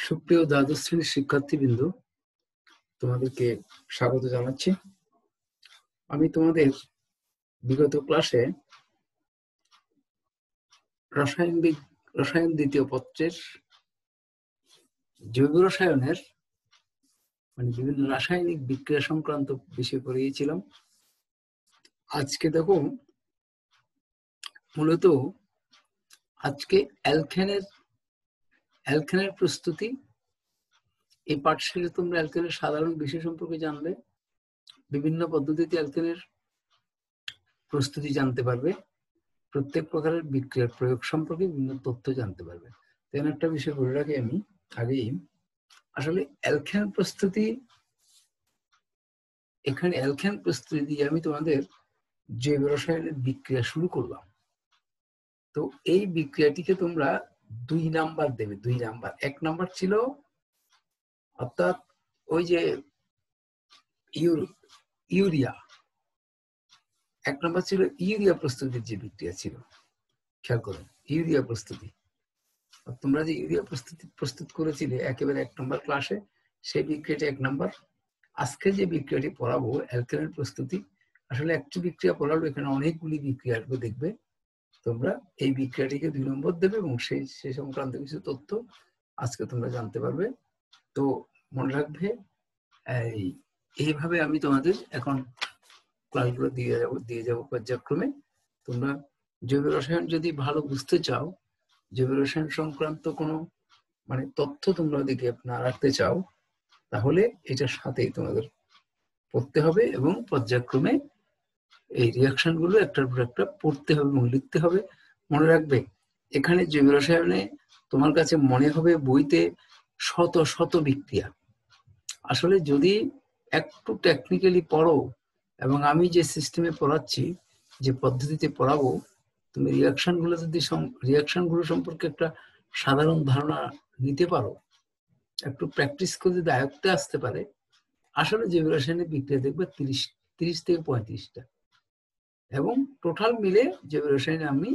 সুপ্রিয় দ্বাদশ শ্রেণীর শিক্ষার্থীবৃন্দ, তোমাদেরকে স্বাগত জানাচ্ছি। আমি তোমাদের বিগত ক্লাসে রসায়ন দ্বিতীয় পত্রের জৈব রসায়নের বিভিন্ন রাসায়নিক বিক্রিয়া সংক্রান্ত বিষয় পড়িয়েছিলাম। আজকে দেখো, মূলত আজকে অ্যালকেনের প্রস্তুতি। এই পাঠশালায় তোমরা অ্যালকেনের সাধারণ বিষয় সম্পর্কে জানবে, বিভিন্ন পদ্ধতিতে অ্যালকেনের প্রস্তুতি জানতে পারবে, প্রত্যেক প্রকারের বিক্রিয়ার প্রয়োগ সম্পর্কে বিভিন্ন তথ্য জানতে পারবে। তেমন একটা বিষয় বলে রাখি আমি আগেই, আসলে অ্যালকেন প্রস্তুতি, এখানে অ্যালকেন প্রস্তুতি দিয়ে আমি তোমাদের জৈব রসায়নের বিক্রিয়া শুরু করলাম। তো এই বিক্রিয়াটিকে তোমরা 2 নাম্বার দেবে। 2 নাম্বার, 1 নাম্বার ছিল অর্থাৎ ওই যে ইউরিয়া, 1 নাম্বার ছিল ইউরিয়া প্রস্তুতির যে বিক্রিয়া ছিল। খেয়াল করো, ইউরিয়া প্রস্তুতি, তোমরা যে ইউরিয়া প্রস্তুত করেছিলে একেবারে 1 নম্বর ক্লাসে, সেই বিক্রিয়াটি 1 নম্বর। আজকে যে বিক্রিয়াটি পড়াবো অ্যালকেনের প্রস্তুতি, আসলে একটি বিক্রিয়া পড়াবো, এখানে অনেকগুলি বিক্রিয়া আসবে, দেখবে তোমরা এই বিক্রিয়াটিকে 2 নম্বর দেবে এবং সেই সংক্রান্ত কিছু তথ্য আজকে তোমরা জানতে পারবে। তো মনে রাখবে, এইভাবে আমি তোমাদের এখন ক্লাসগুলো দিয়ে যাবো পর্যায়ক্রমে। তোমরা জৈব রসায়ন যদি ভালো বুঝতে চাও, জৈব রসায়ন সংক্রান্ত কোনো তথ্য তোমরা দিকে না রাখতে চাও, তাহলে এটার সাথেই তোমাদের পড়তে হবে এবং পর্যায়ক্রমে এই রিয়াকশন গুলো একটার পর একটা পড়তে হবে এবং লিখতে হবে। মনে রাখবে, এখানে জৈব রসায়নে তোমার কাছে মনে হবে বইতে শত শত বিক্রিয়া। আসলে যদি একটু টেকনিক্যালি পড়ো এবং আমি যে সিস্টেমে পড়াচ্ছি, যে পদ্ধতিতে পড়াবো, তুমি রিয়াকশন গুলো সম্পর্কে একটা সাধারণ ধারণা নিতে পারো, একটু প্র্যাকটিস করে যদি আয়ত্তে আসতে পারে, আসলে জৈব রাসায়নিক বিক্রিয়া দেখবে 30 থেকে 35টা, এবং টোটাল মিলে জৈব রসায়নে আমি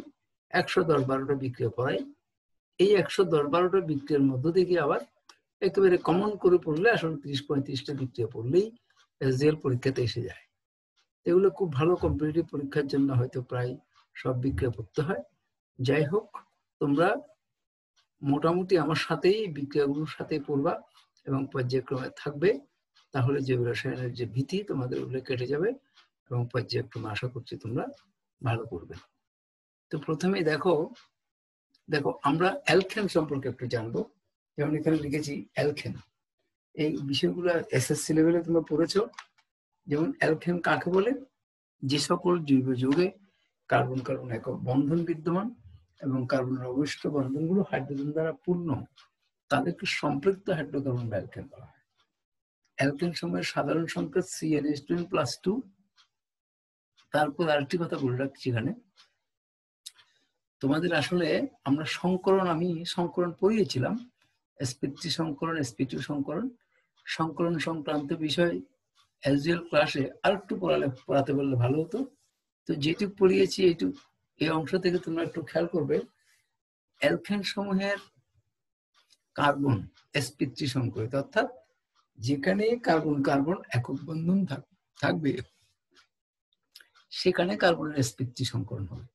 110-12টা বিক্রিয়া পড়াই। এই 110-12টা বিক্রিয়ার মধ্য থেকে আবার একেবারে কমন করে পড়লে আসলে 30-35টা বিক্রিয়া পড়লেই এসডিএল পরীক্ষাতে এসে যায়। এগুলো খুব ভালো কম্পিটিটিভ পরীক্ষার জন্য হয়তো প্রায় সব বিক্রিয়া পড়তে হয়। যাই হোক, তোমরা মোটামুটি আমার সাথেই বিক্রিয়াগুলোর সাথে পড়বা এবং পর্যায়ক্রমে থাকবে, তাহলে জৈব রসায়নের যে ভীতি তোমাদের উপরে কেটে যাবে এবং পর্যায়ক্রমে আশা করছি তোমরা ভালো করবে। তো প্রথমেই দেখো আমরা অ্যালকেন সম্পর্কে একটু জানবো। যেমন এখানে লিখেছি অ্যালকেন, এই বিষয়গুলো এসএসসি লেভেলে তোমরা পড়েছো। যেমন অ্যালকেন কাকে বলে? যে সকল জৈব যৌগে কার্বন কার্বন একক বন্ধন বিদ্যমান এবং কার্বনের অবশিষ্ট বন্ধনগুলো হাইড্রোজেন দ্বারা পূর্ণ, তাদেরকে সম্পৃক্ত হাইড্রোকার্বন বা অ্যালকেন বলা হয়। অ্যালকেন সময়ের সাধারণ সংকেত CnH2n+2। তারপর আরেকটি কথা বলে রাখছি, এখানে তোমাদের আসলে আমি সংকরণ পড়িয়েছিলাম, sp3 সংকরণ, sp2 সংকরণ সংক্রান্ত বিষয় এসডিএল ক্লাসে আরেকটু পড়াতে বললে ভালো হতো। তো যেটুকু পড়িয়েছি এই অংশ থেকে তোমরা একটু খেয়াল করবে, অ্যালকেন সমূহের কার্বন sp3 সংকরিত, অর্থাৎ যেখানে কার্বন কার্বন একক বন্ধন থাকবে সেখানে কার্বনের sp3 সংকরণ হবে।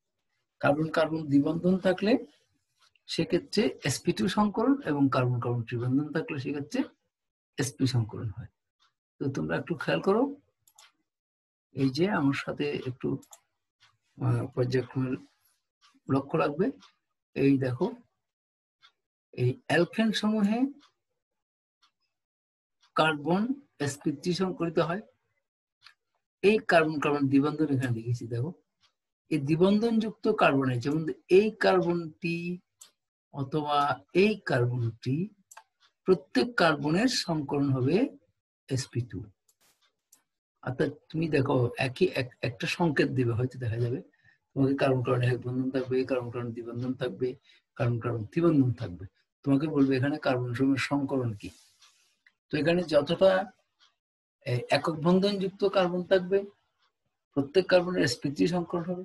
কার্বন কার্বন দ্বিবন্ধন থাকলে সেক্ষেত্রে sp2 সংকরণ, এবং কার্বন কার্বন ত্রিবন্ধন থাকলে সেক্ষেত্রে sp সংকরণ হয়। তো তোমরা একটু খেয়াল করো, এই যে আমার সাথে একটু পর্যায়ক্রমে লক্ষ্য রাখবে। এই দেখো, এই অ্যালকেন সমূহে কার্বন sp3 সংকরিত হয়। এই কার্বন কার্বন দ্বিবন্ধন এখানে লিখেছি, দেখো এই দ্বিবন্ধন যুক্ত কার্বনে, যেমন এই কার্বনটি অথবা এই কার্বনটি, প্রত্যেক কার্বনের সংকরণ হবে sp2। অর্থাৎ তুমি দেখো একটা সংকেত দিবে, হয়তো দেখা যাবে তোমাকে কার্বন কার্বন এক বন্ধন থাকবে, কার্বন কার্বন দ্বিবন্ধন থাকবে, কার্বন কার্বন ত্রিবন্ধন থাকবে, তোমাকে বলবে এখানে কার্বন সমূহের সংকরণ কি। তো এখানে যতটা একক বন্ধন যুক্ত কার্বন থাকবে, প্রত্যেক কার্বনের sp3 সংকরণ হবে,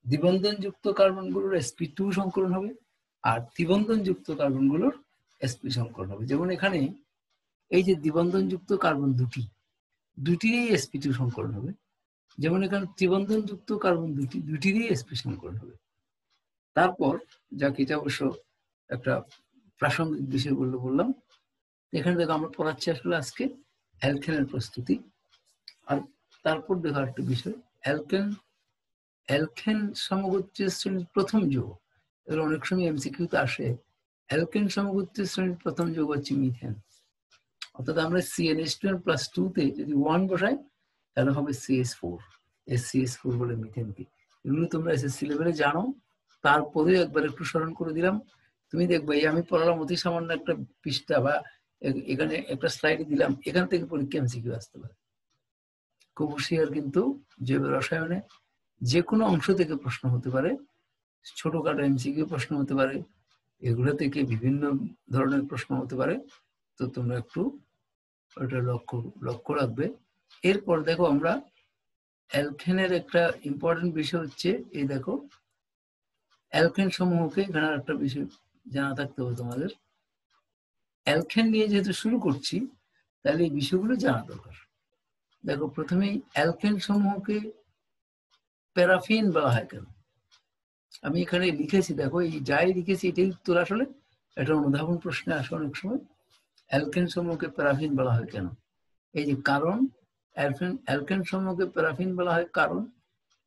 দ্বিবন্ধন যুক্ত কার্বনগুলোর sp2 সংকরণ হবে, আর ত্রিবন্ধন যুক্ত কার্বনগুলোর sp সংকরণ হবে। যেমন এখানে এই যে দ্বিবন্ধনযুক্ত কার্বন দুটিরই sp2 সংকরণ হবে। যেমন এখানে ত্রিবন্ধনযুক্ত কার্বন দুটিরই sp সংকরণ হবে। তারপর যাকে এটা অবশ্য একটা প্রাসঙ্গিক বিষয় বললাম, এখানে দেখো আমরা পড়াচ্ছি আসলে আজকে অ্যালকেনের প্রস্তুতি। আর তারপর দেখো একটা বিষয়, অ্যালকেন সমগোত্রীয় শ্রেণীর প্রথম যৌগ, এগুলো অনেক সময় এমসিকিউতে আসে। অ্যালকেন সমগোত্রীয় শ্রেণীর প্রথম যৌগ হচ্ছে মিথেন। অর্থাৎ আমরা CnH2n+2 তে যদি 1 বসাই তাহলে হবে CH4, CH4 বলে মিথেনকে। এগুলো তোমরা এসএসসি লেভেলে জানো, তারপরে একবার একটু স্মরণ করে দিলাম। তুমি দেখবে এই আমি পড়ালাম অতি সামান্য একটা পৃষ্ঠা বা এখানে একটা স্লাইড দিলাম, এখান থেকে পরীক্ষা এমসিকিউ আসতে পারে। খুব হুঁশিয়ার কিন্তু জৈব রসায়নে যে কোনো অংশ থেকে প্রশ্ন হতে পারে, ছোটখাটো এমসিকিউ প্রশ্ন হতে পারে, এগুলো থেকে বিভিন্ন ধরনের প্রশ্ন হতে পারে। তো তোমরা একটু ওটা লক্ষ্য রাখবে। এরপর দেখো আমরা অ্যালকেনের একটা ইম্পর্টেন্ট বিষয় হচ্ছে, এই দেখো অ্যালকেন সমূহকে এখানে একটা বিষয় জানা থাকতে হবে তোমাদের। অ্যালকেন নিয়ে যেহেতু শুরু করছি তাহলে এই বিষয়গুলো জানা দরকার। দেখো প্রথমেই অ্যালকেন সমূহকে প্যারাফিন বলা হয় কেন? আমি এখানে লিখেছি, দেখো এই যাই লিখেছি এটাই উত্তর। আসলে এটা অনুধাবন প্রশ্নে আসে অনেক সময়, অ্যালকেন সমূহকে প্যারাফিন বলা হয় কেন? এই যে কারণ, অ্যালকেন সমূহকে প্যারাফিন বলা হয় কারণ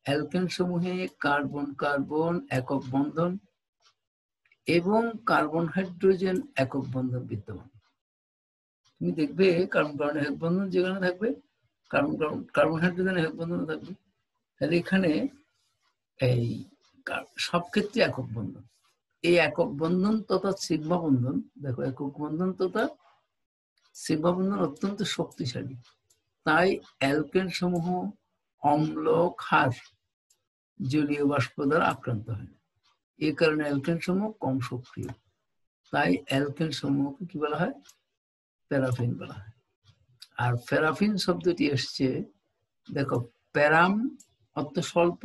অ্যালকেন সমূহে কার্বন কার্বন একক বন্ধন এবং কার্বন হাইড্রোজেন একক বন্ধন বিদ্যমান। তুমি দেখবে কার্বন কার্বন একক বন্ধন যেখানে থাকবে, কার্বন হাইড্রোজেন একক বন্ধন থাকবে। তাহলে এখানে এই সব ক্ষেত্রে একক বন্ধন, এই একক বন্ধন তথা সিগমা বন্ধন, দেখো একক বন্ধন তথা সিগমা বন্ধন অত্যন্ত শক্তিশালী। তাই অ্যালকেন সমূহ অম্ল ক্ষার জলীয় বাষ্প দ্বারা আক্রান্ত হয় না। এই কারণে অ্যালকেন সমূহ কম সক্রিয়, তাই অ্যালকেন সমূহকে কি বলা হয়? প্যারাফিন বলা হয়। আর প্যারাফিন শব্দটি এসছে, দেখো প্যারাম অর্থ স্বল্প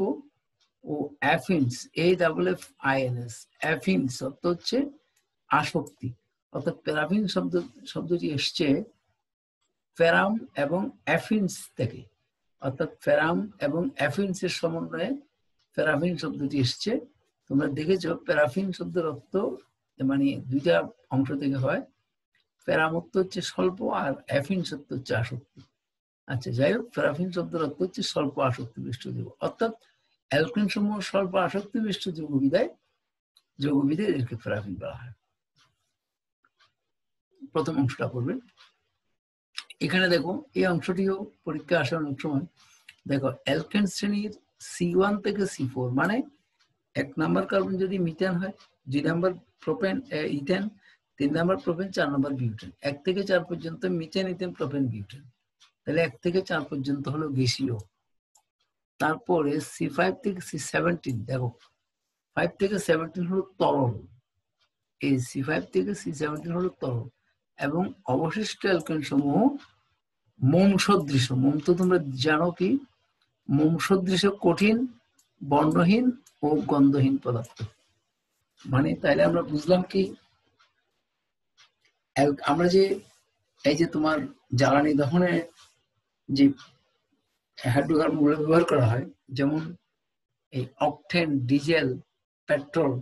ও অ্যাফিনস AFFINS অ্যাফিনস অর্থ হচ্ছে আসক্তি। অর্থাৎ প্যারাফিন শব্দটি এসছে প্যারাম এবং অ্যাফিনস থেকে, অর্থাৎ প্যারাম এবং অ্যাফিনসের সমন্বয়ে প্যারাফিন শব্দটি এসছে। তোমরা দেখেছো প্যারাফিন শব্দের অর্থ মানে দুইটা অংশ থেকে হয়, প্যারাম অর্থ হচ্ছে স্বল্প আর অ্যাফিনস অর্থ হচ্ছে আসক্তি। আচ্ছা যাই হোক, প্যারাফিন শব্দের অর্থ হচ্ছে স্বল্প আসক্তি বিশিষ্ট যৌগ, অর্থাৎ অ্যালকেন সমূহ স্বল্প আসক্তি বিশিষ্ট যৌগবিদে এদেরকে প্যারাফিন বলা হয়। প্রথম অংশটা করবে। এখানে দেখো এই অংশটিও পরীক্ষা আসে অনেক সময়। দেখো অ্যালকেন শ্রেণীর C1 থেকে C4 মানে 1 নাম্বার কার্বন যদি মিথেন হয়, 2 number propane ethane, 3 number propane, 4 number butane, 1 থেকে 4 পর্যন্ত মিথেন ইথেন প্রোপেন বিউটেন, তাহলে 1 থেকে 4 পর্যন্ত হলো গ্যাসীয়। তারপরে C5 থেকে C17, দেখো 5 থেকে 17 হলো তরল, এই C5 থেকে C17 হলো তরল, এবং অবশিষ্ট অ্যালকেন সমূহ মোম সদৃশ। মোম তো তোমরা জানো কি, মোম সদৃশ কঠিন বর্ণহীন ও গন্ধহীন পদার্থ। মানে তাইলে আমরা বুঝলাম কি, আমরা যে এই যে তোমার জ্বালানি দহনে যে হাইড্রোকার্বন ব্যবহার করা হয়, যেমন এই অকটেন, ডিজেল, পেট্রোল,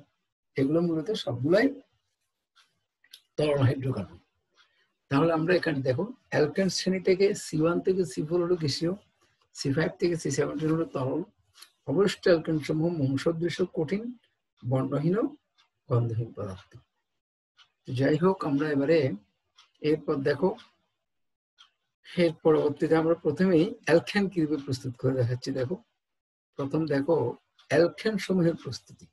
এগুলো মূলত সবগুলাই তরল হাইড্রোকার্বন। তাহলে আমরা এখানে দেখো অ্যালকেন শ্রেণী থেকে C1 থেকে C4 হলো গ্যাসীয়, C5 থেকে C17 হলো তরল, অবশিষ্ট অ্যালকেন সমূহ মোম সদৃশ কঠিন বর্ণহীন ও গন্ধহীন পদার্থ। যাই হোক, আমরা এবারে এরপর দেখো, এর পরবর্তীতে আমরা প্রথমেই অ্যালকেন কিভাবে প্রস্তুত করে দেখাচ্ছি। দেখো প্রথম দেখো অ্যালকেন সমূহের প্রস্তুতি।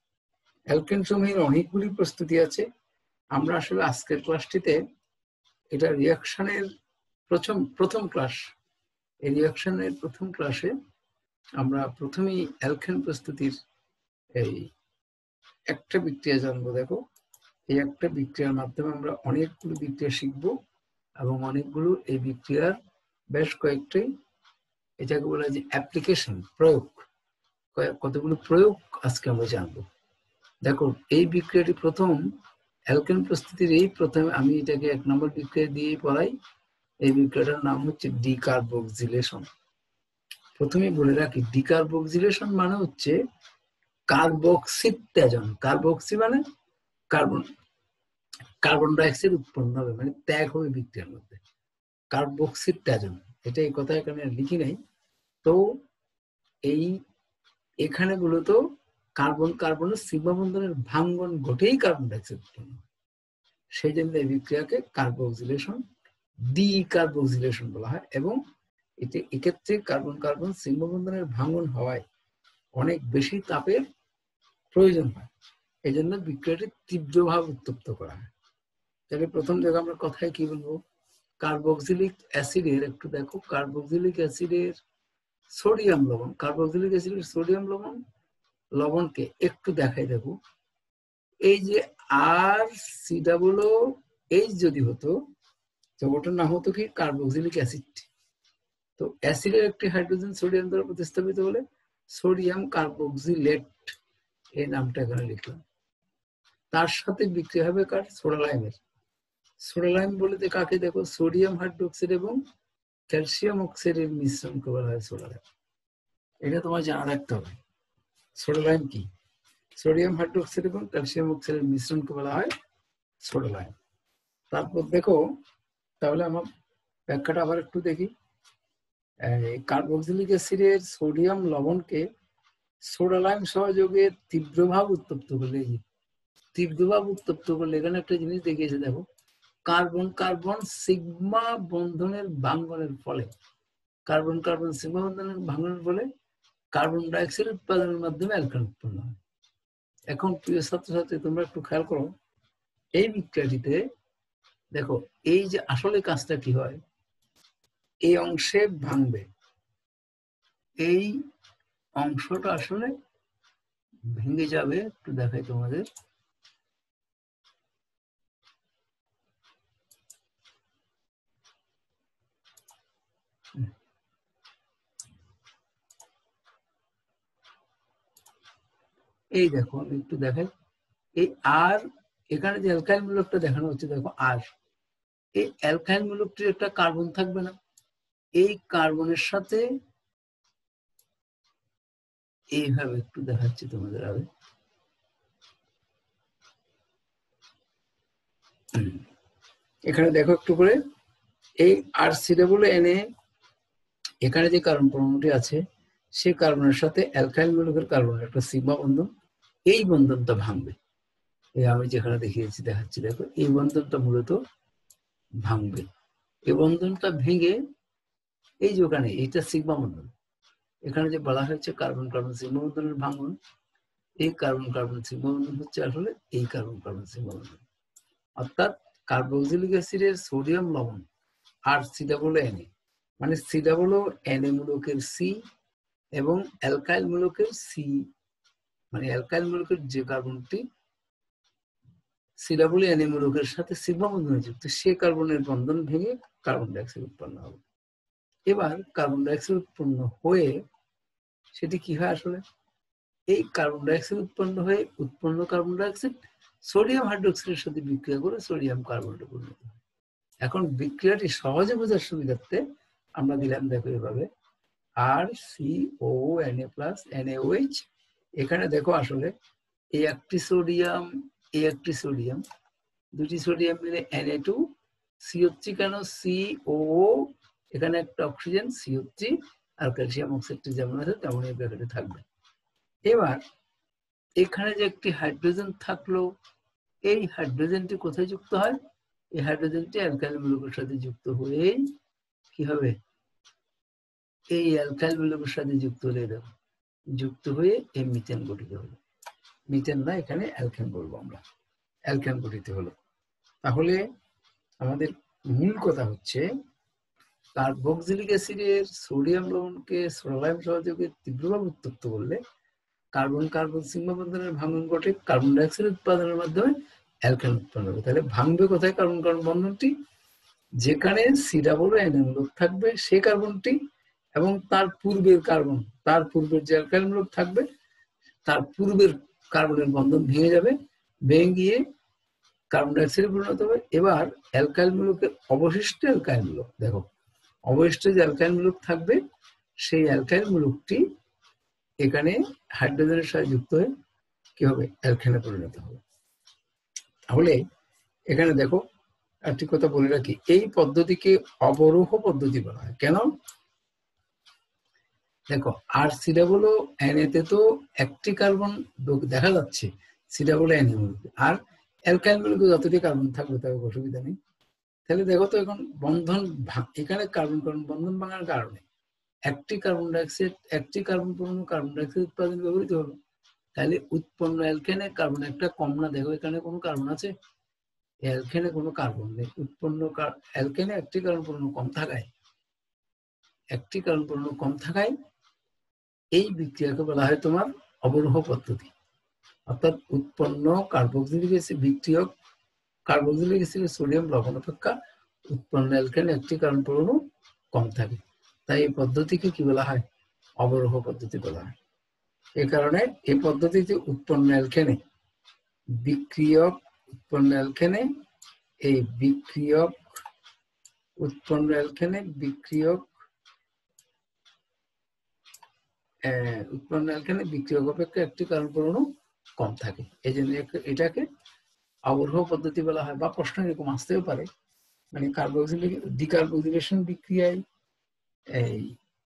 অ্যালকেন সমূহের অনেকগুলি প্রস্তুতি আছে। আমরা আসলে আজকের ক্লাসটিতে এটা রিঅ্যাকশনের প্রথম ক্লাস, এই রিঅ্যাকশনের প্রথম ক্লাসে আমরা প্রথমেই অ্যালকেন প্রস্তুতির এই একটা বিক্রিয়া জানবো। দেখো এই একটা বিক্রিয়ার মাধ্যমে আমরা অনেকগুলো বিক্রিয়া শিখবো এবং অনেকগুলো এই বিক্রিয়ার বেশ কয়েকটি, এটাকে বলা হয় যে অ্যাপ্লিকেশন, প্রয়োগ, কতগুলো প্রয়োগ আজকে আমরা জানবো। দেখো এই বিক্রিয়াটি প্রথম অ্যালকেন প্রস্তুতির এই প্রথমে আমি এটাকে 1 নম্বর বিক্রিয়া দিয়ে পড়াই। এই বিক্রিয়াটার নাম হচ্ছে ডিকার্বক্সিলেশন। প্রথমে বলে রাখি, ডিকার্বক্সিলেশন মানে হচ্ছে কার্বক্সি ত্যাজন। কার্বক্সি মানে কার্বন, কার্বন ডাইঅক্সাইড উৎপন্ন হবে, মানে ত্যাগ হবে বিক্রিয়ার মধ্যে, কার্বক্সি ত্যাজন। এটা এই কথা এখানে লিখি নাই। তো এই এখানে মূলত কার্বন কার্বনের সিগমা বন্ধনের ভাঙ্গন ঘটেই কার্বন ডাইঅক্সাইড উৎপন্ন হয়। সেই জন্য এই বিক্রিয়াকে কার্বক্সিলেশন, ডিকার্বক্সিলেশন বলা হয়। এবং এক্ষেত্রে কার্বন কার্বন সিগমা বন্ধনের ভাঙ্গন হওয়ায় অনেক বেশি তাপের প্রয়োজন হয়। এই জন্য বিক্রিয়াটি তীব্রভাবে উত্তপ্ত করা হয়। তাহলে প্রথম জায়গায় আমরা কথায় কি বলবো, কার্বক্সিলিক অ্যাসিডের একটু দেখো, কার্বক্সিলিক অ্যাসিডের সোডিয়াম লবণ, কার্বক্সিলিক অ্যাসিডের সোডিয়াম লবণকে একটু দেখাই দেখো। এই যে আর সি ডাবল ও এইচ যদি হতো, তো ওটার নাম হতো কি কার্বক্সিলিক অ্যাসিড। তো অ্যাসিডের একটি হাইড্রোজেন সোডিয়াম দ্বারা প্রতিস্থাপিত হলে সোডিয়াম কার্বক্সিলেট, এই নামটা এখানে লিখলাম। তার সাথে বিক্রিয়া হবে কার, সোডা লাইমের। সোডা লাইম বলতে কাকে দেখো, সোডিয়াম হাইড্রোক্সাইড এবং ক্যালসিয়াম অক্সাইডের মিশ্রণকে বলা হয় সোডা লাইম। এটা তোমার জানা রাখতে হবে। সোডা লাইম কি, সোডিয়াম হাইড্রোক্সাইড এবং ক্যালসিয়াম অক্সাইডের মিশ্রণকে বলা হয় সোডা লাইম। তারপর দেখো, তাহলে আমার ব্যাখ্যাটা আবার একটু দেখি। কার্বক্সিলিক অ্যাসিডের সোডিয়াম লবণকে সোডা লাইম সহযোগে তীব্রভাব উত্তপ্ত করলে, তীব্রভাব উত্তপ্ত করলে এখানে একটা জিনিস দেখিয়েছে দেখো, কার্বন কার্বন সিগমা বন্ধনের ভাঙ্গনের ফলে, কার্বন কার্বন সিগমা বন্ধনের ভাঙ্গনের ফলে কার্বন ডাইঅক্সাইড উৎপাদনের মাধ্যমে অ্যালকেন উৎপন্ন হয়। এখন প্রিয় ছাত্রছাত্রী তোমরা একটু খেয়াল করো, এই বিক্রিয়াটিতে দেখো এই যে আসলে কাজটা কি হয়, এই অংশে ভাঙবে, এই অংশটা আসলে ভেঙে যাবে। একটু দেখাই তোমাদের, এই দেখো আমি একটু দেখাই, এই আর এখানে যে অ্যালকাইল মূলকটা দেখানো হচ্ছে দেখো, আর এই অ্যালকাইল মূলকটির একটা কার্বন থাকবে না, এই কার্বনের সাথে এইভাবে একটু দেখাচ্ছি তোমাদের আগে, এখানে দেখো একটু করে, এই আর সি ডাবল এন এ এখানে যে কার্বন পরমাণুটি আছে সেই কার্বনের সাথে অ্যালকাইল মূলকের কার্বনের একটা সিগমা বন্ধন, এই বন্ধনটা ভাঙবে। এই আমি যেখানে দেখিয়েছি দেখাচ্ছি দেখো, এই বন্ধনটা মূলত ভাঙবে। এই বন্ধনটা ভেঙে এই যে ওখানে এইটা সিগমা বন্ধন, এখানে যে বলা হয়েছে কার্বন কার্বন সিগমা বন্ধনের ভাঙন, এই কার্বন কার্বন সিগমা বন্ধন হচ্ছে আসলে এই কার্বন কার্বন সিগমা বন্ধন। অর্থাৎ কার্বক্সিলিক অ্যাসিডের সোডিয়াম লবণ আর সি ডাবল এন এ, মানে C double O N A মূলকের সি এবং অ্যালকাইল মূলকের সি, মানে অ্যালকাইল মূলকের যে কার্বনটি সি ডাবল এন এ মূলকের সাথে সিগমা বন্ধনে যুক্ত, সে কার্বনের বন্ধন ভেঙে কার্বন ডাইঅক্সাইড উৎপন্ন হবে। এবার কার্বন ডাইঅক্সাইড উৎপন্ন হয়ে সেটি কি হয় আসলে, এই কার্বন ডাইঅক্সাইড উৎপন্ন হয়ে উৎপন্ন কার্বন ডাইঅক্সাইড সোডিয়াম হাইড্রোক্সাইডের সাথে বিক্রিয়া করে সোডিয়াম কার্বনেটে পরিণত হয়। এখন বিক্রিয়াটি সহজে বোঝার সুবিধার্থে আমরা দিলাম দেখো এভাবে, আর C O N A plus N A OH. এখানে দেখো আসলে এই একটি সোডিয়াম, এই একটি সোডিয়াম, দুটি সোডিয়াম মিলে Na2, CO3 কেন CO, এখানে একটা অক্সিজেন CO3, আর ক্যালসিয়াম অক্সাইডটি যেমন আছে তেমন এই ব্র্যাকেটে থাকবে। এবার এখানে যে একটি হাইড্রোজেন থাকলো, এই হাইড্রোজেনটি কোথায় যুক্ত হয়, এই হাইড্রোজেনটি অ্যালকাইল মূলকের সাথে যুক্ত হয়ে কি হবে, এই অ্যালকাইল মূলকের সাথে যুক্ত হলে দেখো যুক্ত হয়ে এই মিথেন গঠিত হলো, মিথেন না এখানে অ্যালকেন বলবো আমরা, অ্যালকেন গঠিত হলো। তাহলে আমাদের মূল কথা হচ্ছে কার্বক্সিলিক অ্যাসিডের সোডিয়াম লবণকে সোডা লাইম সহযোগে তীব্রভাবে উত্তপ্ত করলে কার্বন কার্বন সিগমা বন্ধনের ভাঙন ঘটে কার্বন ডাইঅক্সাইড উৎপাদনের মাধ্যমে অ্যালকেন উৎপন্ন হবে। তাহলে ভাঙবে কোথায় কার্বন কার্বন বন্ধনটি, যেখানে সি ডাবল এন মূলক থাকবে সেই কার্বনটি এবং তার পূর্বের কার্বন, তার পূর্বের যে অ্যালকাইল মূলক থাকবে তার পূর্বের কার্বনের বন্ধন ভেঙে যাবে, ভেঙে গিয়ে কার্বন ডাইঅক্সাইডে পরিণত হবে। এবার অ্যালকাইল মূলকের অবশিষ্ট অ্যালকাইল মূলক, দেখো অবশিষ্ট যে অ্যালকাইল মূলক থাকবে সেই অ্যালকাইল মূলকটি এখানে হাইড্রোজেনের সাথে যুক্ত হয়ে কি হবে, অ্যালকেনে পরিণত হবে। তাহলে এখানে দেখো একটি কথা বলে রাখি, এই পদ্ধতিকে অবরোহ পদ্ধতি বলা হয়। কেন? দেখো আর সি ডাবল ও এন এতে তো একটি কার্বন দেখা যাচ্ছে, সি ডাবল এন আর অ্যালকাইল মূলকে যতটি কার্বন থাকবে তার অসুবিধা নেই। তাহলে দেখো তো এখন বন্ধন এখানে কার্বন কার্বন বন্ধন ভাঙার কারণে একটি কার্বন ডাইঅক্সাইড, একটি কার্বন পরমাণু কার্বন ডাইঅক্সাইড উৎপাদন ব্যবহৃত হলো। তাহলে উৎপন্ন অ্যালকেনে কার্বন একটা কম না, দেখো এখানে কোনো কার্বন আছে, অ্যালকেনে কোনো কার্বন নেই। উৎপন্ন অ্যালকেনে একটি কার্বন পরমাণু কম থাকায়, একটি কার্বন পরমাণু কম থাকায় এই বিক্রিয়াকে বলা হয় তোমার অবরোহ পদ্ধতি। অর্থাৎ উৎপন্ন কার্বক্সিলিক অ্যাসিড বিক্রিয়ক কার্বক্সিলিক অ্যাসিডের সোডিয়াম লবণ অপেক্ষা উৎপন্ন অ্যালকেনে একটি কার্বন পরমাণু কম থাকে। তাই এই পদ্ধতিকে কি বলা হয়, অবরোহ পদ্ধতি বলা হয়। এই কারণে এই পদ্ধতিতে উৎপন্ন অ্যালকেনে বিক্রিয়ক, উৎপন্ন অ্যালকেনে এই বিক্রিয়ক, উৎপন্ন অ্যালকেনে বিক্রিয়ক, উৎপন্ন অ্যালকেনে বিক্রিয়ক অপেক্ষা একটি কার্বন পরমাণু কম থাকে। এই জন্য এটাকে অবরোহ পদ্ধতি বলা হয়। বা প্রশ্ন এরকম আসতেও পারে, মানে কার্বক্সিলিক ডিকার্বক্সিলেশন বিক্রিয়ায় এই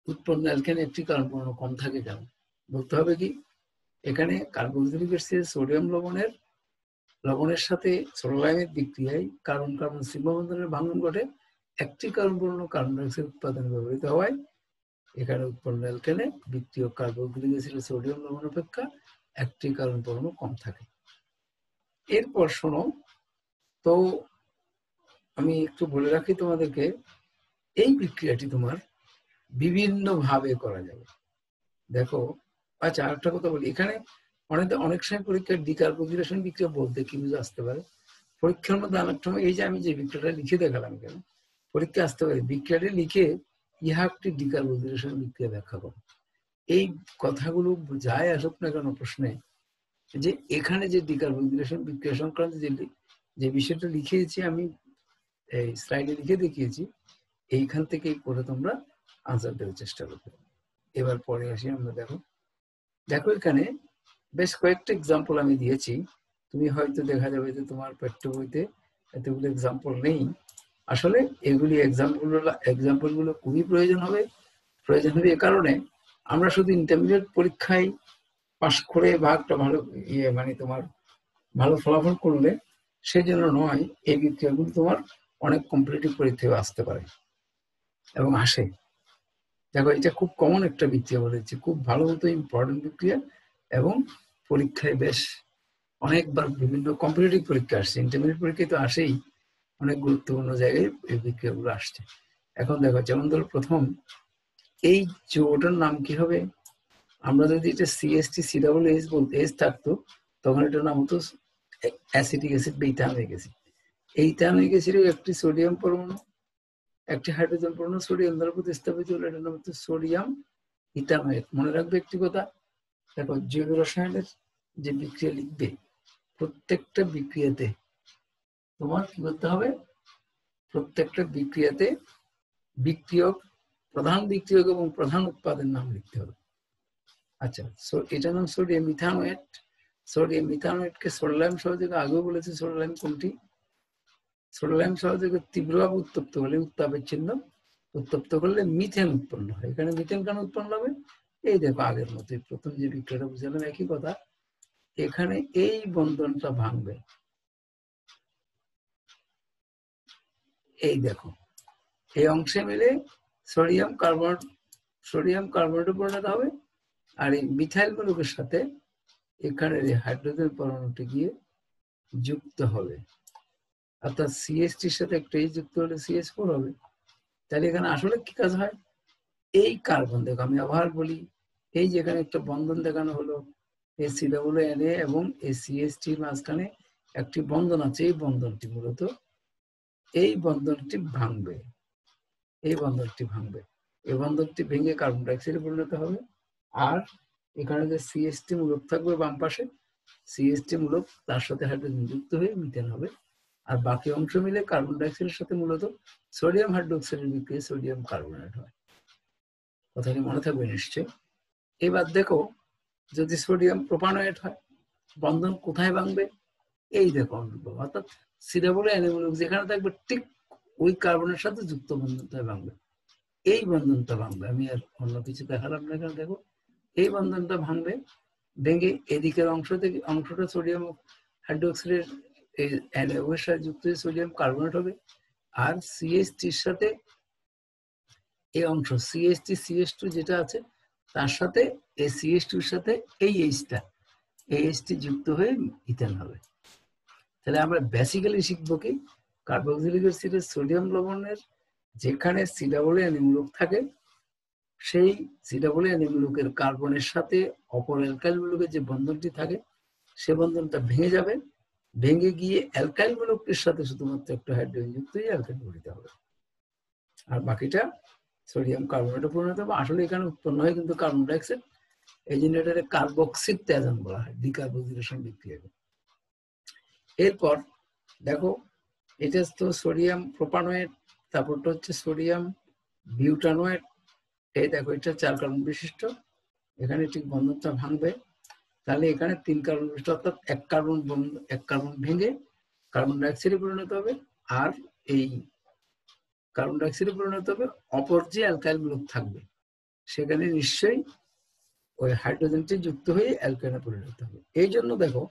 উৎপন্ন অ্যালকেনে একটি কার্বন পরমাণু কম থাকে কেন? বলতে হবে কি, এখানে কার্বক্সিলিক অ্যাসিড সোডিয়াম লবণের সাথে সোডিয়ামের বিক্রিয়ায় কার্বন কার্বন সিগমা বন্ধনের ভাঙন ঘটে, একটি কার্বন পরমাণু কার্বন ডাইঅক্সাইড উৎপাদনে ব্যবহৃত হওয়ায় এখানে উৎপন্ন অ্যালকেনে বিক্রিয়ক কার্বক্সিলিক অ্যাসিড সোডিয়াম লবণ অপেক্ষা একটি কার্বন পরমাণু কম থাকে। এরপর শোনো তো, আমি একটু বলে রাখি তোমাদেরকে, এই বিক্রিয়াটি তোমার বিভিন্ন ভাবে করা যাবে। দেখো, আচ্ছা আরেকটা কথা বলি, এখানে অনেক সময় পরীক্ষার ডিকার্বক্সিলেশন বিক্রিয়া বলতে কি বুঝে আসতে পারে, পরীক্ষার মধ্যে অনেক সময় এই যে আমি যে বিক্রিয়াটা লিখে দেখালাম, কেন পরীক্ষা আসতে পারে বিক্রিয়াটি লিখে ইহা একটি ডিকার্বক্সিলেশন বিক্রিয়া ব্যাখ্যা করো। এই কথাগুলো যাই আসুক না কেন প্রশ্নে, যে এখানে যে ডিকার্বক্সিলেশন বিক্রিয়া সংক্রান্ত যে বিষয়টা লিখেছি আমি এই স্লাইডে লিখে দেখিয়েছি, এইখান থেকেই পড়ে তোমরা আনসার দেওয়ার চেষ্টা করবে। এবার পরে আসি আমরা। দেখো এখানে বেশ কয়েকটা এক্সাম্পল আমি দিয়েছি, তুমি হয়তো দেখা যাবে যে তোমার পাঠ্য বইতে এতগুলো এক্সাম্পল নেই। আসলে এগুলি এক্সাম্পল গুলো খুবই প্রয়োজন হবে এ কারণে আমরা শুধু ইন্টারমিডিয়েট পরীক্ষায় পাশ করে বা একটা ভালো মানে তোমার ভালো ফলাফল করলে সেজন্য নয়, এই বিক্রিয়াগুলো তোমার অনেক কম্পিটিটিভ পরীক্ষায় আসতে পারে এবং আসে। দেখো এটা খুব কমন একটা বিক্রিয়া বলেছি, খুব ভালো মতো ইম্পর্টেন্ট বিক্রিয়া এবং পরীক্ষায় বেশ অনেকবার বিভিন্ন কম্পিটিটিভ পরীক্ষা আসছে, ইন্টারমিডিয়েট পরীক্ষায় তো আসেই, অনেক গুরুত্বপূর্ণ জায়গায় এই বিক্রিয়াগুলো আসছে। এখন দেখো, যেমন ধরো প্রথম এই যৌগটার নাম কি হবে, আমরা যদি এটা সিএসটি সি ডাবল এইচ বলতে এইচ থাকতো তখন এটার নাম হতো অ্যাসিটিক অ্যাসিড বা ইথানোয়িক অ্যাসিড। এই ইথানোয়িক অ্যাসিডের একটি সোডিয়াম পরমাণু, একটি হাইড্রোজেন পরমাণু সোডিয়াম দ্বারা প্রতিস্থাপিত হলো, এটার নাম হচ্ছে সোডিয়াম ইথানোয়েট। মনে রাখবে একটি কথা, দেখো জৈব রসায়নের যে বিক্রিয়া লিখবে প্রত্যেকটা বিক্রিয়াতে তোমার কি করতে হবে, প্রত্যেকটা বিক্রিয়াতে বিক্রিয়ক, প্রধান বিক্রিয়ক এবং প্রধান উৎপাদের নাম লিখতে হবে। আচ্ছা, এটার নাম সোডিয়াম ইথানোয়েট। সোডিয়াম ইথানোয়েটকে সোডিয়াম সহযোগে আগেও বলেছে, সোডিয়াম কোনটি, সোডিয়াম সহযোগে তীব্রভাবে উত্তপ্ত হলে উত্তাপের চিহ্ন, উত্তপ্ত করলে মিথেন উৎপন্ন হয়। এখানে মিথেন কেন উৎপন্ন হবে, এই দেখো আগের মতোই প্রথম যে বিক্রিয়াটা বুঝলাম একই কথা, এখানে এই বন্ধনটা ভাঙবে, এই দেখো এই অংশে মিলে সোডিয়াম কার্বনেটে পরিণত হবে, আর এই মিথাইল মূলকের সাথে এখানের এই হাইড্রোজেন পরমাণুটি গিয়ে যুক্ত হবে, অর্থাৎ সিএসটির সাথে একটা যুক্ত হলে CH4 হবে। তাহলে এখানে আসলে কি কাজ হয়, এই কার্বন, দেখো আমি আবার বলি, এই যেখানে একটা বন্ধন দেখানো হলো HCONA এবং CH3 মাঝখানে একটি বন্ধন আছে, এই বন্ধনটি মূলত এই বন্ধনটি ভাঙবে, এই বন্ধনটি ভেঙে কার্বন ডাইঅক্সাইডে পরিণত হবে। আর এখানে যে CH3 মূলক থাকবে বাম পাশে, CH3 মূলক তার সাথে হাইড্রোজেন যুক্ত হয়ে মিথেন হবে। আর বাকি অংশ মিলে কার্বন ডাইঅক্সাইডের সাথে মূলত সোডিয়াম হাইড্রোক্সাইডের বিক্রিয়ায় সোডিয়াম কার্বনেট হয়। কথাটি মনে থাকবে নিশ্চয়। এবার দেখো যদি সোডিয়াম প্রোপানয়েট হয়, বন্ধন কোথায় ভাঙবে? এই দেখো অনুভব, অর্থাৎ COO যেখানে থাকবে ঠিক ওই কার্বনের সাথে যুক্ত বন্ধনটা ভাঙবে, এই বন্ধনটা ভাঙবে। আমি আর অন্য কিছু দেখালাম না, এখানে দেখো এই বন্ধনটা ভাঙবে, ভেঙে এদিকের অংশটা সোডিয়াম হাইড্রোক্সাইডের এর সাথে যুক্ত হয়ে সোডিয়াম কার্বনেট হবে। আর CH3 সাথে এই অংশ CH2 যেটা আছে তার সাথে এই CH2 সাথে এই H যুক্ত হয়ে ইথেন হবে। তাহলে আমরা বেসিক্যালি শিখবো কি, কার্বক্সিলিক অ্যাসিডের সোডিয়াম লবণের যেখানে COO মূলক থাকে, সেই COO মূলকের কার্বনের সাথে অপর অ্যালকাইল মূলকের যে বন্ধনটি থাকে সে বন্ধনটা ভেঙে যাবে, ভেঙে গিয়ে অ্যালকাইল মূলকের সাথে শুধুমাত্র একটা হাইড্রোজেন যুক্ত হয়ে অ্যালকাইল গঠিত হবে, আর বাকিটা সোডিয়াম কার্বনেটে পরিণত হবে। আসলে এখানে উৎপন্ন হয় কিন্তু কার্বন ডাইঅক্সাইড, এই জন্য এটাকে কার্বক্সিল ত্যাজন বলা হয়, ডিকার্বক্সিলেশন বিক্রিয়াকে। এরপর দেখো এটা তো সোডিয়াম প্রোপানয়েড, তারপরটা হচ্ছে সোডিয়াম বিউটানয়েড। এই দেখো এটা 4 কার্বন বিশিষ্ট, এখানে ঠিক বন্ধনটা ভাঙবে, তাহলে এখানে 3 কার্বন বিশিষ্ট, অর্থাৎ এক কার্বন ভেঙে কার্বন ডাইঅক্সাইডে পরিণত হবে, আর এই কার্বন ডাইঅক্সাইডে পরিণত হবে অপর যে অ্যালকাইল মূলক থাকবে সেখানে নিশ্চয়ই ওই হাইড্রোজেনটি যুক্ত হয়ে অ্যালকাইনে পরিণত হবে। এই জন্য দেখো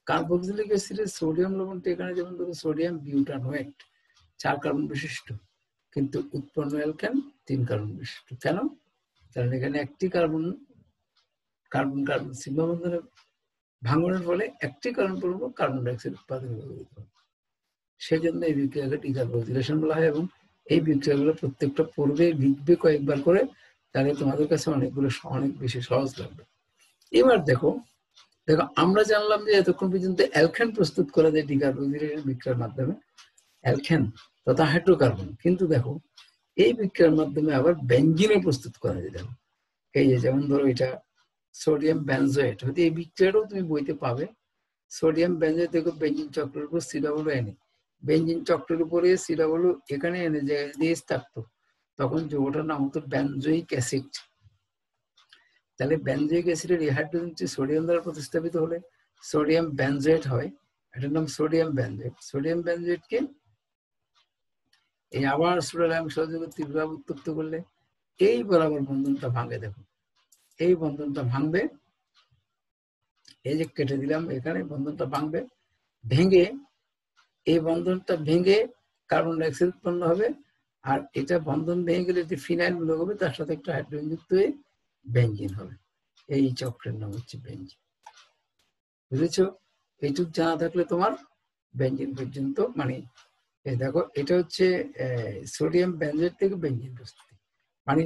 কার্বক্সিলিক অ্যাসিডের সোডিয়াম লবণটি এখানে যেমন ধরো সোডিয়াম বিউটানয়েড 4 কার্বন বিশিষ্ট, কিন্তু উৎপন্ন অ্যালকেন 3 কার্বন বিশিষ্ট। কেন? কারণ এখানে একটি কার্বন সিগমা বন্ধনের ভাঙনের ফলে একটি কার্বন পরমাণু কার্বন ডাইঅক্সাইড উৎপাদন ব্যবহৃত হয়, সেই জন্য এই বিক্রিয়াকে ডিকার্বক্সিলেশন বলা হয়। এবং এই বিক্রিয়াগুলো প্রত্যেকটা পূর্বে লিখবে কয়েকবার করে, তাহলে তোমাদের কাছে অনেক বেশি সহজ লাগবে। এবার দেখো আমরা জানলাম যে এতক্ষণ পর্যন্ত অ্যালকেন প্রস্তুত করা যায় ডিকার্বক্সিলেশন বিক্রিয়ার মাধ্যমে, অ্যালকেন তথা হাইড্রোকার্বন। কিন্তু দেখো এই বিক্রিয়ার মাধ্যমে আবার বেনজিনও প্রস্তুত করা যায়। দেখো এই যে যেমন ধরো এটা সোডিয়াম বেনজোয়েট, হয়তো এই বিক্রিয়াটাও তুমি বইতে পাবে। সোডিয়াম বেনজোয়েট দেখো বেনজিন চক্রের উপর COO এনে, বেনজিন চক্রের উপরে COO এখানে এনে যে দেশ থাকতো, তখন যৌগটার নাম হতো বেনজোইক অ্যাসিড। তাহলে বেনজোইক অ্যাসিডের এই হাইড্রোজেনটি সোডিয়াম দ্বারা প্রতিস্থাপিত হলে সোডিয়াম বেনজোয়েট হয়, এটার নাম সোডিয়াম বেনজোয়েট। সোডিয়াম বেনজোয়েটকে এই আবার সোডিয়াম সহযোগে তীব্রভাবে উত্তপ্ত করলে এই বরাবর বন্ধনটা ভাঙে। দেখো এই বন্ধনটা ভাঙবে, এই যে কেটে দিলাম এখানে বন্ধনটা ভাঙবে, ভেঙে এই বন্ধনটা ভেঙে কার্বন ডাইঅক্সাইড উৎপন্ন হবে, আর এটা বন্ধন ভেঙে গেলে একটি ফিনাইল মূলক হবে, তার সাথে একটা হাইড্রোজেন যুক্ত হয়ে বেনজিন হবে। এই চক্রের নাম হচ্ছে বেনজিন। বুঝেছো? এইটুক জানা থাকলে তোমার বেনজিন পর্যন্ত, মানে দেখো এটা হচ্ছে সোডিয়াম বেনজোয়েট থেকে বেনজিন প্রস্তুতি। মানে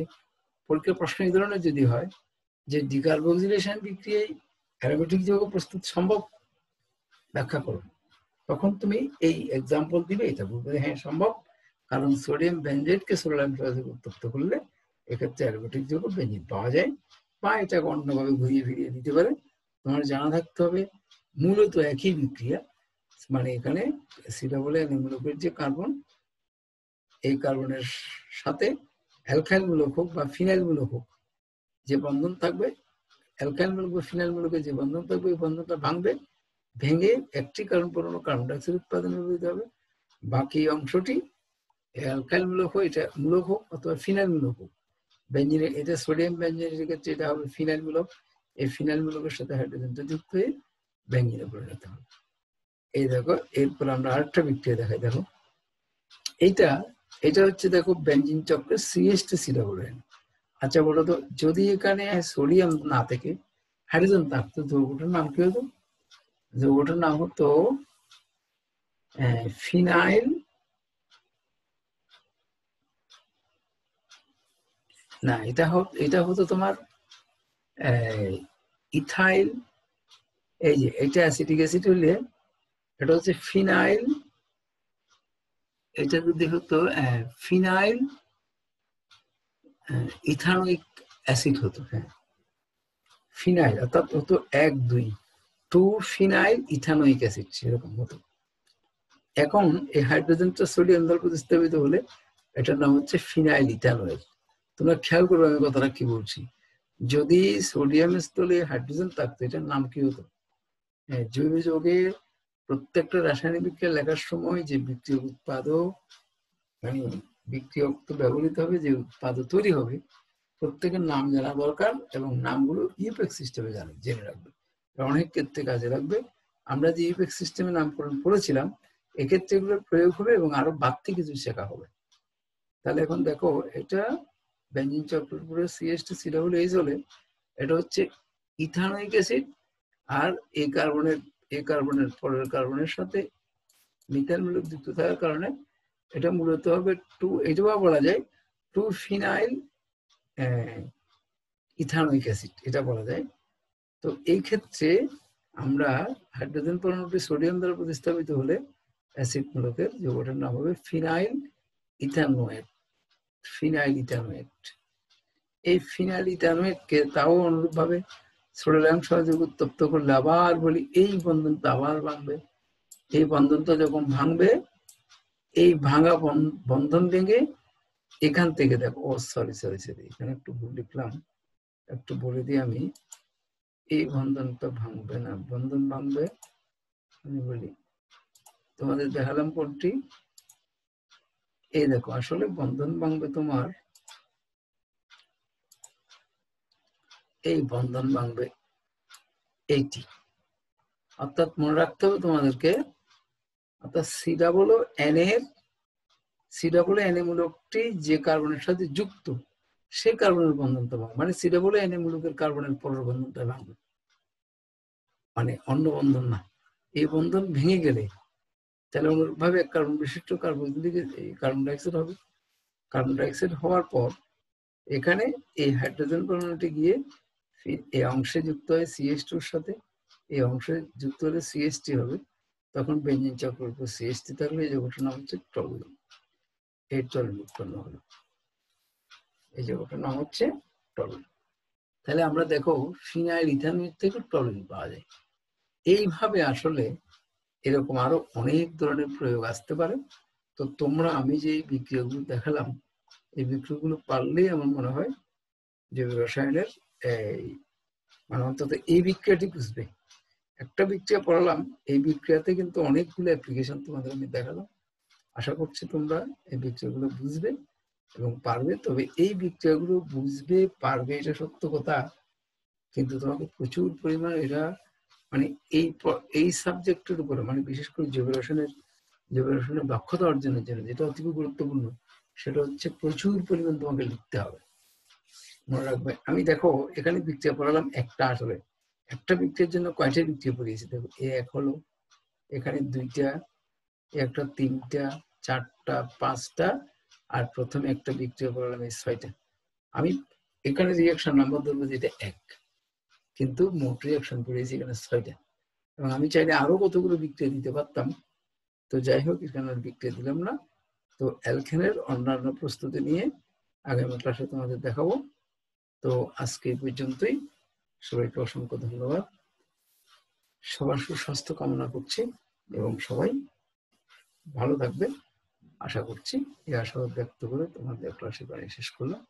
পরীক্ষার প্রশ্ন এই ধরনের যদি হয় যে ডিকার্বক্সিলেশন বিক্রিয়ায় অ্যারোমেটিক যৌগ প্রস্তুত সম্ভব, ব্যাখ্যা করো, তখন তুমি এই এক্সাম্পল দিবে, এটা বলবে হ্যাঁ সম্ভব, কারণ সোডিয়াম বেনজোয়েটকে সোডিয়াম সহযোগে উত্তপ্ত করলে এক্ষেত্রে অ্যারোমেটিক যৌগ বেনজিন পাওয়া যায়, বা এটাকে অন্যভাবে ঘুরিয়ে ফিরিয়ে দিতে পারে। তোমার জানা থাকতে হবে মূলত একই বিক্রিয়া, মানে এখানে COO মূলকের যে কার্বন, এই কার্বনের সাথে অ্যালকাইল মূলক হোক বা ফিনাইল মূলক হোক, যে বন্ধন থাকবে অ্যালকাইল মূলক বা ফিনাইল মূলকের যে বন্ধন থাকবে, এই বন্ধনটা ভাঙবে, ভেঙে একটি কার্বন পরমাণু কার্বন ডাইঅক্সাইড উৎপাদনে ব্যবহৃত হবে। বাকি অংশটি অ্যালকাইল মূলক হোক, এটা মূলক হোক অথবা ফিনাইল মূলক হোক, বেনজিনে এটা সোডিয়াম বেনজিনের ক্ষেত্রে এটা হবে ফিনাইল মূলক, এই ফিনাইল মূলকের সাথে হাইড্রোজেনটা যুক্ত হয়ে বেনজিনে পরিণত হবে। এই দেখো এরপর আমরা আরেকটা বিক্রিয়া দেখাই। দেখো এটা হচ্ছে দেখো বেনজিন চক্রের CH2COO। আচ্ছা বলো তো, যদি এখানে সোডিয়াম না থেকে হাইড্রোজেন থাকতো, যৌগটার নাম কি হতো? যৌগটার নাম হতো ফিনাইল, না এটা হতো তোমার ইথাইল। এই যে এটা অ্যাসিটিক অ্যাসিড হলে এটা হচ্ছে ফিনাইল, এটা যদি হতো ফিনাইল ইথানোইক অ্যাসিড হতো। হ্যাঁ ফিনাইল, অর্থাৎ হতো 1, 2, টু ফিনাইল ইথানোইক অ্যাসিড সেরকম হতো। এখন এই হাইড্রোজেনটা সোডিয়াম দ্বারা প্রতিস্থাপিত হলে এটার নাম হচ্ছে ফিনাইল ইথানোয়েল। তোমরা খেয়াল করবে আমি কথাটা কি বলছি। যদি সোডিয়াম স্থলে হাইড্রোজেন থাকতো এটার নাম কি হতো? হ্যাঁ, জৈব যৌগের প্রত্যেকটা রাসায়নিক বিক্রিয়া লেখার সময় যে বিক্রিয়ক উৎপাদক মানে বিক্রিয়ক তো ব্যবহৃত হবে, যে উৎপাদক তৈরি হবে, প্রত্যেকের নাম জানা দরকার এবং নামগুলো ইউপেক সিস্টেমে জেনে রাখবে, অনেক ক্ষেত্রে কাজে লাগবে। আমরা যে ইউপেক সিস্টেমে নামকরণ করেছিলাম এক্ষেত্রে এগুলোর প্রয়োগ হবে এবং আরো বাড়তি কিছু শেখা হবে। তাহলে এখন দেখো এটা বেঞ্জিন চক্রের উপরে CH2 COOH হলে এটা হচ্ছে ইথানোইক অ্যাসিড, আর এই কার্বনের পরের কার্বনের সাথে মিথাইল মূলক যুক্ত থাকার কারণে এটা মূলত হবে এটাও বলা যায় টু ফিনাইল ইথানোইক অ্যাসিড, এটা বলা যায়। তো এই ক্ষেত্রে আমরা হাইড্রোজেন পরমাণুটি সোডিয়াম দ্বারা প্রতিস্থাপিত হলে অ্যাসিড মূলকের যৌগটার নাম হবে ফিনাইল ইথানোয়েট। ফিনাইল ইথানোয়েট, এই ফিনাইল ইথানোয়েটকে তাও অনুরূপভাবে সোডিয়াম সহযোগ উত্তপ্ত করলে আবার বলি এই বন্ধনটা আবার ভাঙবে। এই বন্ধনটা যখন ভাঙবে, এই ভাঙা বন্ধন ভেঙে এখান থেকে দেখো, ও সরি এখানে একটু ভুল লিখলাম, একটু বলে দিই আমি। এই বন্ধনটা ভাঙবে না, বন্ধন ভাঙবে আমি বলি তোমাদের দেখালাম কোনটি, এই দেখো আসলে বন্ধন ভাঙবে তোমার, এই বন্ধন ভাঙবে এইটি। অর্থাৎ মনে রাখতে হবে তোমাদেরকে, অর্থাৎ COO মূলকটি যে কার্বনের সাথে যুক্ত সে কার্বনের বন্ধনটা ভাঙবে, মানে COO মূলকের কার্বনের পরের বন্ধনটা ভাঙবে, মানে অন্য বন্ধন না। এই বন্ধন ভেঙে গেলে তাহলে অনুরূপভাবে এক কার্বন বিশিষ্ট কার্বন ডাইঅক্সাইড হবে। কার্বন ডাইঅক্সাইড হওয়ার পর এখানে এই হাইড্রোজেন পরমাণুটি গিয়ে এই অংশে যুক্ত হয় CH2 এর সাথে, এই অংশে যুক্ত হলে CH3 হবে, তখন বেঞ্জিন চক্রের উপর CH3 থাকলে এই যৌগটার নাম হচ্ছে টলুইন। এই টলুইন উৎপন্ন হলো, এই যৌগটার নাম হচ্ছে টলুইন। তাহলে আমরা দেখো ফিনাইল ইথানোয়েট থেকে টলুইন পাওয়া যায়। এইভাবে আসলে এরকম আরো অনেক ধরনের প্রয়োগ আসতে পারে। তো তোমরা আমি যে বিক্রিয়াগুলো দেখালাম এই বিক্রিয়াগুলো পারলেই আমার মনে হয় যে রসায়নের মানে অন্তত এই বিক্রিয়াটি বুঝবে। একটা বিক্রিয়া পড়ালাম, এই বিক্রিয়াতে কিন্তু অনেকগুলো অ্যাপ্লিকেশন তোমাদের আমি দেখালাম। আশা করছি তোমরা এই বিক্রিয়াগুলো বুঝবে এবং পারবে। তবে এই বিক্রিয়াগুলো বুঝবে পারবে এটা সত্য কথা, কিন্তু তোমাকে প্রচুর পরিমাণ এটা মানে এই সাবজেক্টের উপরে, মানে বিশেষ করে জৈব রসায়নের দক্ষতা অর্জনের জন্য যেটা অতি গুরুত্বপূর্ণ, সেটা হচ্ছে প্রচুর পরিমাণ তোমাকে লিখতে হবে। মনে রাখবে, আমি দেখো এখানে বিক্রিয়া পড়ালাম একটা, আসলে একটা বিক্রিয়ার জন্য কয়টা বিক্রিয়া পড়িয়েছি দেখো, এক হলো, এখানে দুইটা, একটা তিনটা, চারটা, পাঁচটা, আর প্রথমে একটা বিক্রিয়া পড়ালাম এই ছয়টা। আমি এখানে রিঅ্যাকশন নাম্বার ধরবো যেটা এক, কিন্তু মোট রিঅ্যাকশন পড়িয়েছি এখানে ছয়টা, এবং আমি চাইলে আরো কতগুলো বিক্রিয়া দিতে পারতাম। তো যাই হোক, এখানে আর বিক্রিয়া দিলাম না। তো অ্যালকেনের অন্যান্য প্রস্তুতি নিয়ে আগামী ক্লাসে তোমাদের দেখাবো। তো আজকে এই পর্যন্তই। সবাইকে অসংখ্য ধন্যবাদ। সবার সুস্বাস্থ্য কামনা করছি এবং সবাই ভালো থাকবে আশা করছি। এই আশাবাদ ব্যক্ত করে তোমাদের ক্লাসে শেষ করলাম।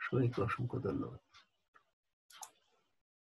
সবাইকে অসংখ্য ধন্যবাদ।